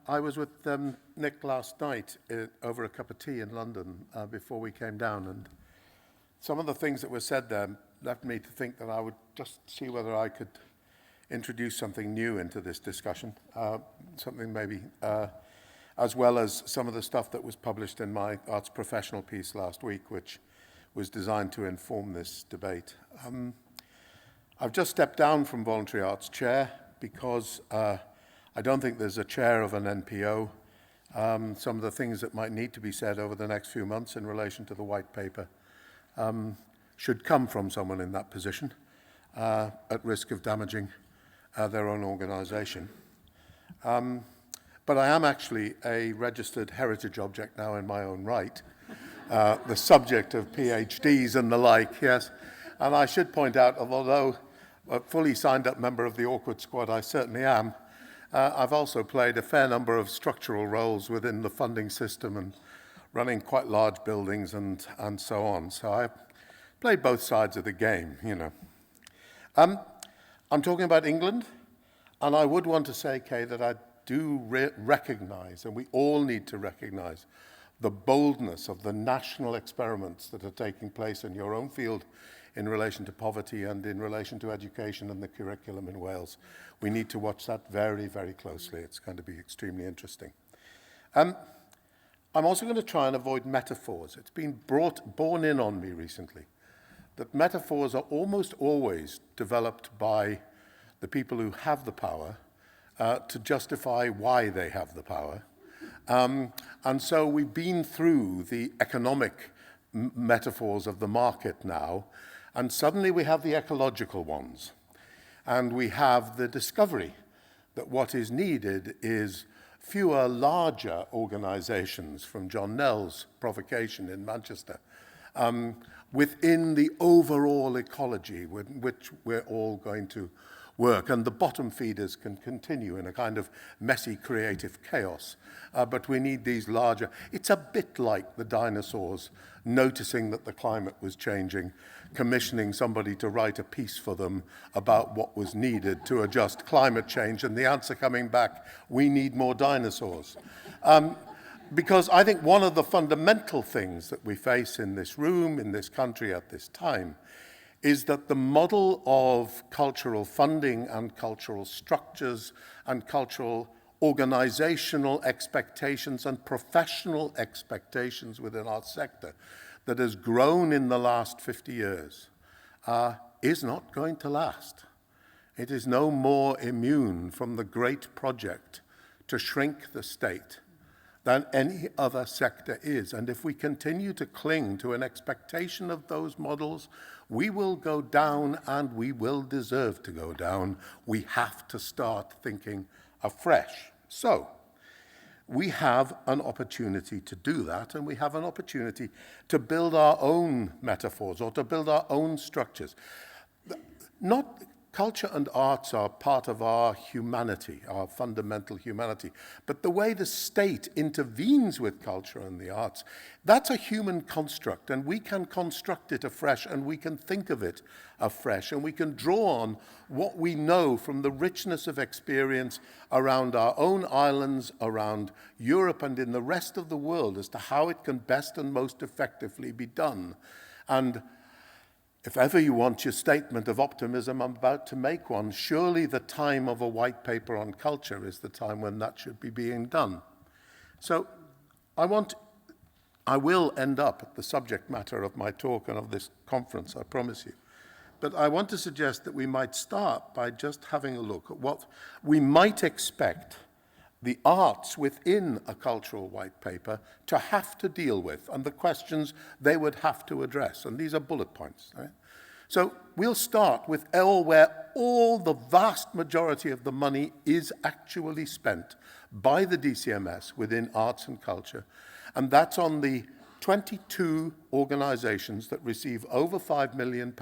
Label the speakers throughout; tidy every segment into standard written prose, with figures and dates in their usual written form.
Speaker 1: I was with Nick last night over a cup of tea in London before we came down, and some of the things that were said there left me to think that I would just see whether I could introduce something new into this discussion, something maybe as well as some of the stuff that was published in my arts professional piece last week, which was designed to inform this debate. I've just stepped down from Voluntary Arts Chair because I don't think there's a chair of an NPO. Some of the things that might need to be said over the next few months in relation to the white paper should come from someone in that position at risk of damaging their own organization. But I am actually a registered heritage object now in my own right, the subject of PhDs and the like, yes. And I should point out, although a fully signed up member of the Awkward Squad I certainly am, I've also played a fair number of structural roles within the funding system and running quite large buildings and so on. So I played both sides of the game, you know. I'm talking about England, and I would want to say, Kay, that I do recognize, and we all need to recognize, the boldness of the national experiments that are taking place in your own field in relation to poverty and in relation to education and the curriculum in Wales. We need to watch that very, very closely. It's going to be extremely interesting. I'm also going to try and avoid metaphors. It's been borne in on me recently that metaphors are almost always developed by the people who have the power to justify why they have the power. And so we've been through the economic metaphors of the market now, and suddenly we have the ecological ones. And we have the discovery that what is needed is fewer larger organizations, from John Nell's provocation in Manchester, within the overall ecology with which we're all going to work. And the bottom feeders can continue in a kind of messy creative chaos. But we need these larger. It's a bit like the dinosaurs noticing that the climate was changing, commissioning somebody to write a piece for them about what was needed to adjust climate change, and the answer coming back, we need more dinosaurs. Because I think one of the fundamental things that we face in this room, in this country at this time, is that the model of cultural funding and cultural structures and cultural organizational expectations and professional expectations within our sector that has grown in the last 50 years is not going to last. It is no more immune from the great project to shrink the state than any other sector is. And if we continue to cling to an expectation of those models, we will go down, and we will deserve to go down. We have to start thinking afresh. So we have an opportunity to do that, and we have an opportunity to build our own metaphors or to build our own structures. Culture and arts are part of our humanity, our fundamental humanity. But the way the state intervenes with culture and the arts, that's a human construct, and we can construct it afresh, and we can think of it afresh, and we can draw on what we know from the richness of experience around our own islands, around Europe, and in the rest of the world as to how it can best and most effectively be done. And if ever you want your statement of optimism, I'm about to make one. Surely the time of a white paper on culture is the time when that should be being done. So I will end up at the subject matter of my talk and of this conference, I promise you. But I want to suggest that we might start by just having a look at what we might expect the arts within a cultural white paper to have to deal with, and the questions they would have to address. And these are bullet points. Right? So we'll start with where all the vast majority of the money is actually spent by the DCMS within arts and culture. And that's on the 22 organizations that receive over £5 million,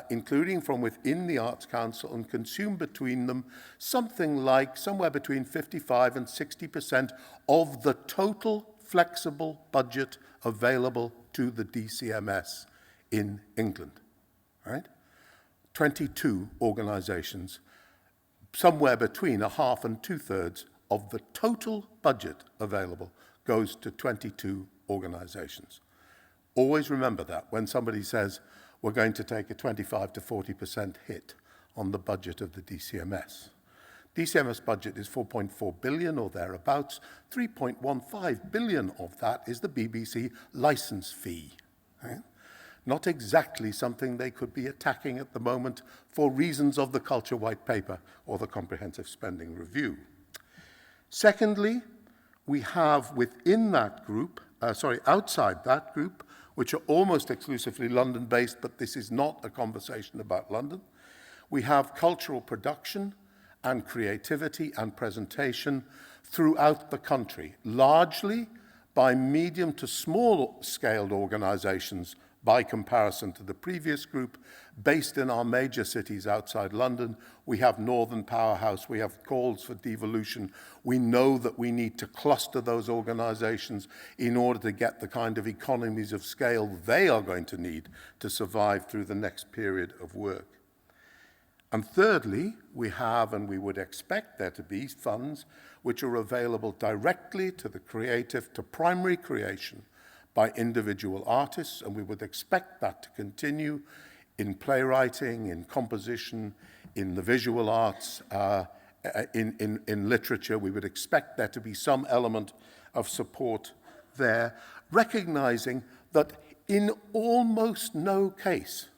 Speaker 1: including from within the Arts Council, and consume between them somewhere between 55 and 60% of the total flexible budget available to the DCMS in England. Right? 22 organizations, somewhere between a half and two-thirds of the total budget available goes to 22 organizations. Always remember that when somebody says we're going to take a 25 to 40% hit on the budget of the DCMS. DCMS budget is 4.4 billion or thereabouts. 3.15 billion of that is the BBC license fee. Right? Not exactly something they could be attacking at the moment for reasons of the Culture White Paper or the Comprehensive Spending Review. Secondly, we have within that group, outside that group, which are almost exclusively London-based, but this is not a conversation about London. We have cultural production and creativity and presentation throughout the country, largely by medium to small-scaled organizations by comparison to the previous group, based in our major cities outside London. We have Northern Powerhouse, we have calls for devolution. We know that we need to cluster those organizations in order to get the kind of economies of scale they are going to need to survive through the next period of work. And thirdly, we have, and we would expect there to be, funds which are available directly to the creative, to primary creation, by individual artists, and we would expect that to continue in playwriting, in composition, in the visual arts, in literature. We would expect there to be some element of support there, recognizing that in almost no case,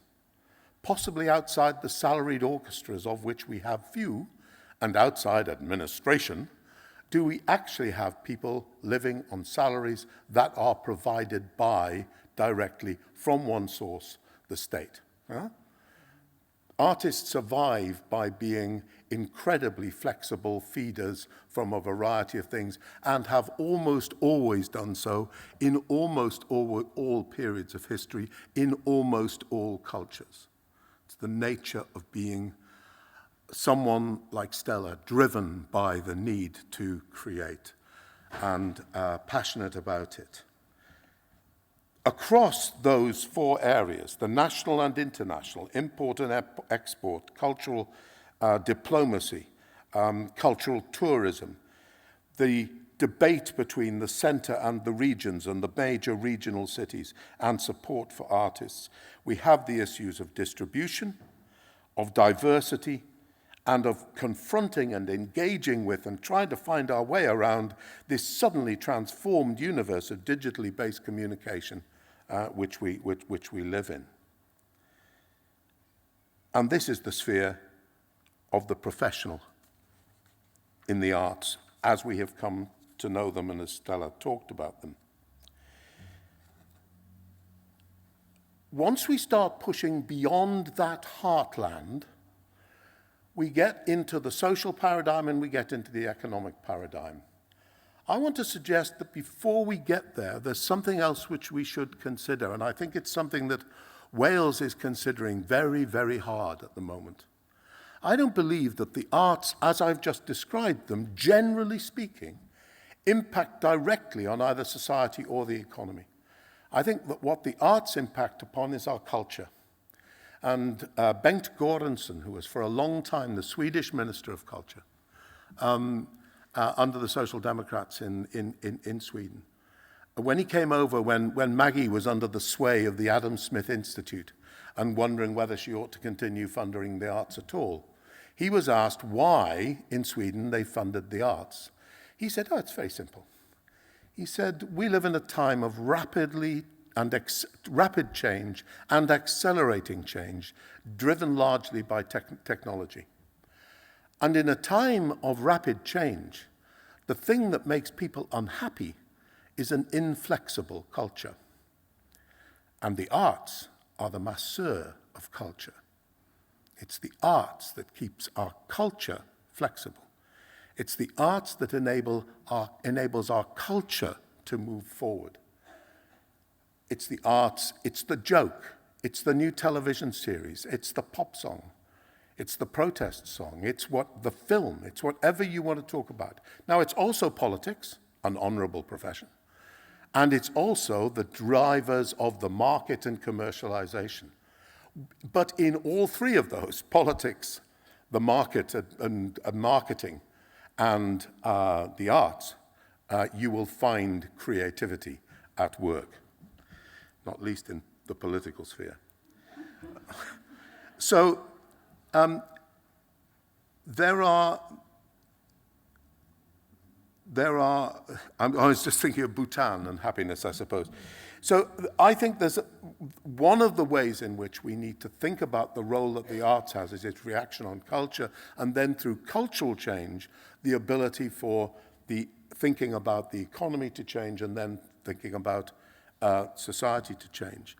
Speaker 1: possibly outside the salaried orchestras, of which we have few, and outside administration, do we actually have people living on salaries that are provided by, directly from one source, the state? Huh? Artists survive by being incredibly flexible feeders from a variety of things and have almost always done so in almost all periods of history, in almost all cultures. It's the nature of being someone like Stella, driven by the need to create and passionate about it. Across those four areas, the national and international, import and export, cultural diplomacy, cultural tourism, the debate between the centre and the regions and the major regional cities, and support for artists, we have the issues of distribution, of diversity, and of confronting and engaging with and trying to find our way around this suddenly transformed universe of digitally based communication which we live in. And this is the sphere of the professional in the arts, as we have come to know them and as Stella talked about them. Once we start pushing beyond that heartland, we get into the social paradigm and we get into the economic paradigm. I want to suggest that before we get there, there's something else which we should consider, and I think it's something that Wales is considering very, very hard at the moment. I don't believe that the arts, as I've just described them, generally speaking, impact directly on either society or the economy. I think that what the arts impact upon is our culture. And Bengt Göransson, who was for a long time the Swedish Minister of Culture under the Social Democrats in Sweden, when he came over, when Maggie was under the sway of the Adam Smith Institute and wondering whether she ought to continue funding the arts at all, he was asked why in Sweden they funded the arts. He said, it's very simple. He said, we live in a time of rapid change and accelerating change, driven largely by technology. And in a time of rapid change, the thing that makes people unhappy is an inflexible culture. And the arts are the masseur of culture. It's the arts that keeps our culture flexible. It's the arts that enables our culture to move forward. It's the arts, it's the joke, it's the new television series, it's the pop song, it's the protest song, it's the film, it's whatever you want to talk about. Now, it's also politics, an honorable profession, and it's also the drivers of the market and commercialization. But in all three of those, politics, the market and marketing, and the arts, you will find creativity at work, not least in the political sphere. So I was just thinking of Bhutan and happiness, I suppose. So I think there's one of the ways in which we need to think about the role that the arts has is its reaction on culture, and then through cultural change, the ability for the thinking about the economy to change and then thinking about society to change.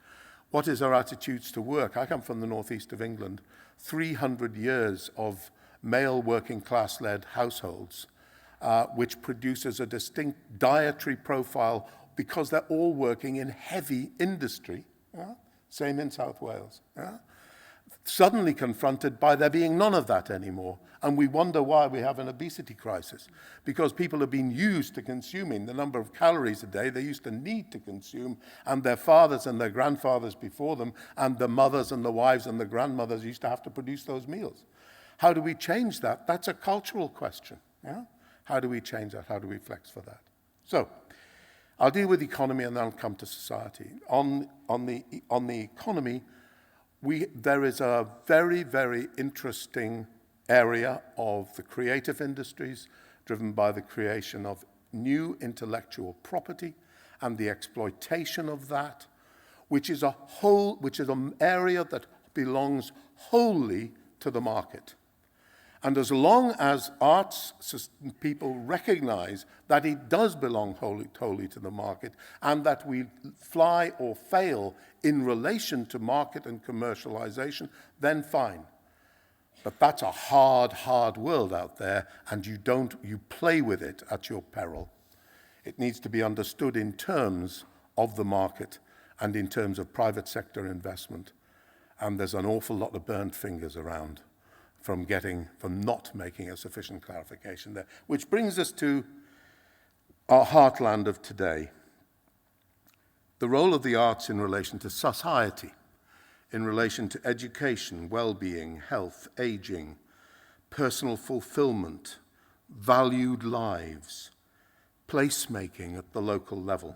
Speaker 1: What is our attitudes to work? I come from the northeast of England, 300 years of male working class-led households, which produces a distinct dietary profile because they're all working in heavy industry, same in South Wales, suddenly confronted by there being none of that anymore. And we wonder why we have an obesity crisis, because people have been used to consuming the number of calories a day they used to need to consume, and their fathers and their grandfathers before them, and the mothers and the wives and the grandmothers used to have to produce those meals. How do we change that? That's a cultural question. How do we change that? How do we flex for that? So, I'll deal with economy and then I'll come to society. On the economy, there is a very, very interesting area of the creative industries driven by the creation of new intellectual property and the exploitation of that, which is an area that belongs wholly to the market. And as long as arts people recognize that it does belong wholly to the market and that we fly or fail in relation to market and commercialization, then fine. But that's a hard, hard world out there, and you play with it at your peril. It needs to be understood in terms of the market and in terms of private sector investment. And there's an awful lot of burnt fingers around from not making a sufficient clarification there. Which brings us to our heartland of today. The role of the arts in relation to society, in relation to education, well-being, health, aging, personal fulfillment, valued lives, placemaking at the local level.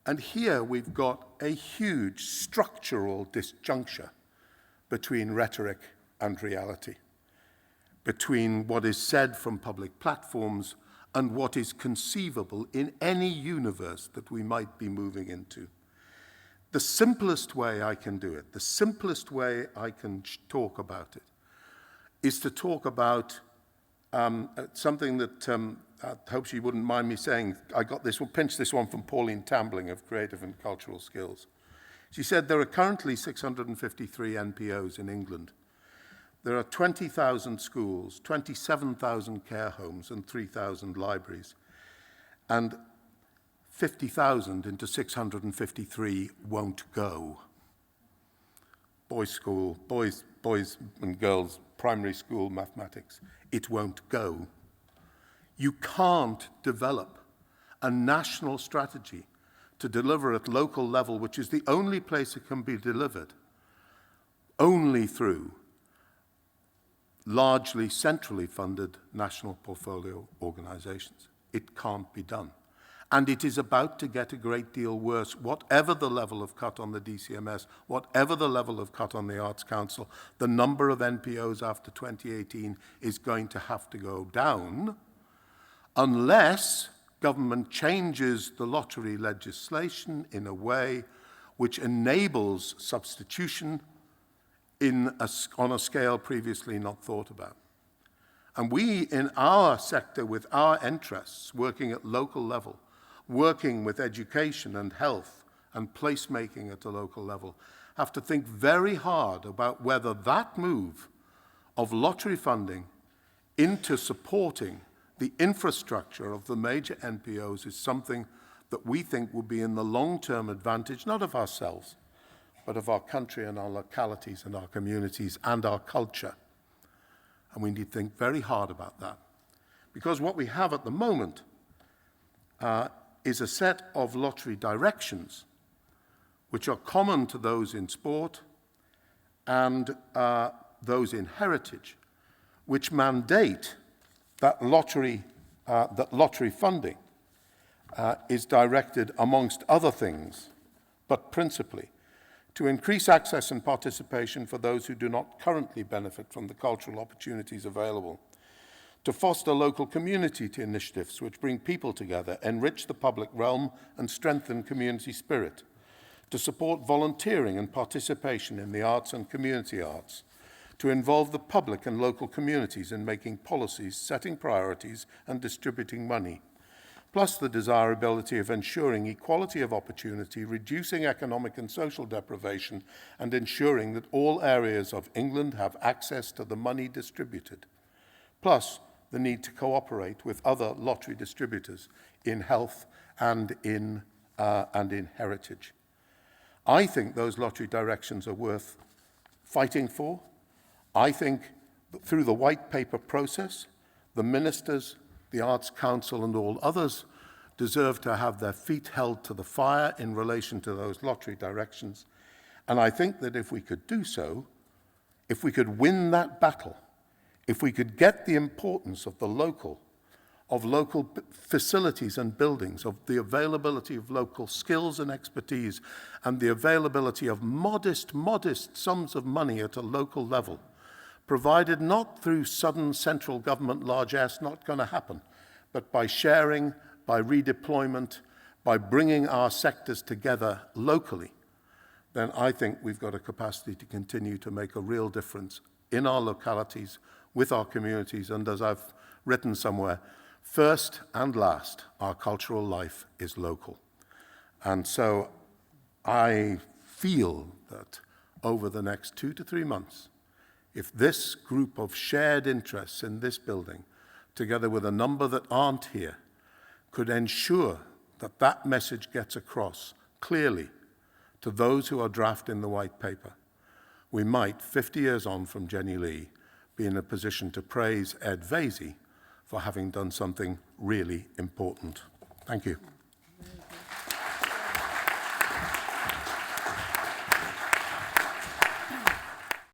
Speaker 1: And here we've got a huge structural disjuncture between rhetoric and reality, between what is said from public platforms and what is conceivable in any universe that we might be moving into. The simplest way I can do it, the simplest way I can talk about it, is to talk about something that I hope she wouldn't mind me saying. I got this one, pinched this one from Pauline Tambling of Creative and Cultural Skills. She said there are currently 653 NPOs in England. There are 20,000 schools, 27,000 care homes, and 3,000 libraries. And 50,000 into 653 won't go. Boys and girls, primary school mathematics, it won't go. You can't develop a national strategy to deliver at local level, which is the only place it can be delivered, only through largely centrally funded national portfolio organizations. It can't be done. And it is about to get a great deal worse, whatever the level of cut on the DCMS, whatever the level of cut on the Arts Council, the number of NPOs after 2018 is going to have to go down unless government changes the lottery legislation in a way which enables substitution on a scale previously not thought about. And we, in our sector, with our interests, working at local level, working with education and health and placemaking at a local level, have to think very hard about whether that move of lottery funding into supporting the infrastructure of the major NPOs is something that we think will be in the long-term advantage, not of ourselves, but of our country and our localities and our communities and our culture. And we need to think very hard about that. Because what we have at the moment is a set of lottery directions which are common to those in sport and those in heritage, which mandate that lottery funding is directed, amongst other things, but principally, to increase access and participation for those who do not currently benefit from the cultural opportunities available, to foster local community initiatives which bring people together, enrich the public realm, and strengthen community spirit, to support volunteering and participation in the arts and community arts, to involve the public and local communities in making policies, setting priorities, and distributing money, plus the desirability of ensuring equality of opportunity, reducing economic and social deprivation, and ensuring that all areas of England have access to the money distributed, plus the need to cooperate with other lottery distributors in health and in heritage. I think those lottery directions are worth fighting for. I think that through the white paper process, the ministers, the Arts Council, and all others deserve to have their feet held to the fire in relation to those lottery directions. And I think that if we could do so, if we could win that battle, if we could get the importance of local facilities and buildings, of the availability of local skills and expertise, and the availability of modest sums of money at a local level, provided not through sudden central government largesse, not going to happen, but by sharing, by redeployment, by bringing our sectors together locally, then I think we've got a capacity to continue to make a real difference in our localities, with our communities, and as I've written somewhere, first and last, our cultural life is local. And so I feel that over the next 2 to 3 months, if this group of shared interests in this building, together with a number that aren't here, could ensure that that message gets across clearly to those who are drafting the white paper, we might, 50 years on from Jenny Lee, be in a position to praise Ed Vaizey for having done something really important. Thank you.